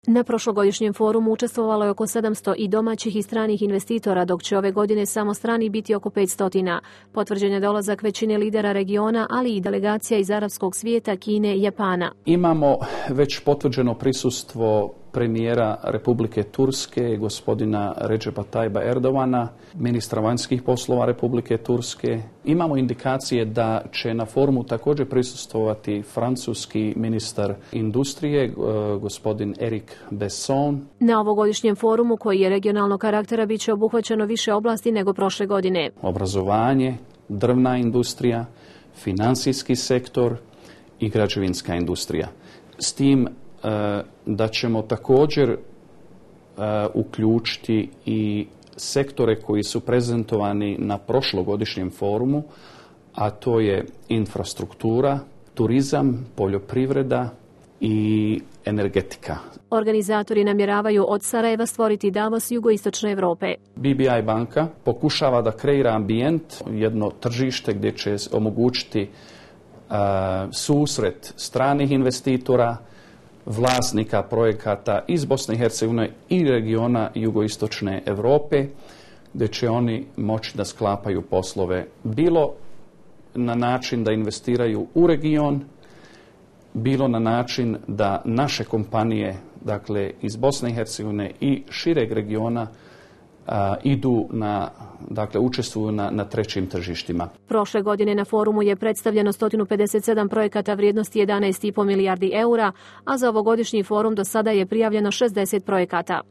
Na prošlogodišnjem forumu učestvovalo je oko 700 i domaćih i stranih investitora, dok će ove godine samo strani biti oko 500. Potvrđen je dolazak većine lidera regiona, ali i delegacija iz arapskog svijeta, Kine i Japana. Imamo već potvrđeno prisustvo premijera Republike Turske, gospodina Recepa Tayyipa Erdogana, ministra vanjskih poslova Republike Turske. Imamo indikacije da će na forumu također prisustvovati francuski ministar industrije, gospodin Eric Besson. Na ovogodišnjem forumu, koji je regionalnog karaktera, bit će obuhvaćeno više oblasti nego prošle godine. Obrazovanje, drvna industrija, financijski sektor i građevinska industrija. S tim da ćemo također uključiti i sektore koji su prezentovani na prošlogodišnjem forumu, a to je infrastruktura, turizam, poljoprivreda i energetika. Organizatori namjeravaju od Sarajeva stvoriti Davos jugoistočne Europe. BBI banka pokušava da kreira ambijent, jedno tržište gdje će omogućiti susret stranih investitora, vlasnika projekata iz Bosne i Hercegovine i regiona jugoistočne Europe, gdje će oni moći da sklapaju poslove bilo na način da investiraju u region, bilo na način da naše kompanije, dakle iz Bosne i Hercegovine i šireg regiona, učestvuju na trećim tržištima. Prošle godine na forumu je predstavljeno 157 projekata vrijednosti 11,5 milijardi eura, a za ovogodišnji forum do sada je prijavljeno 60 projekata.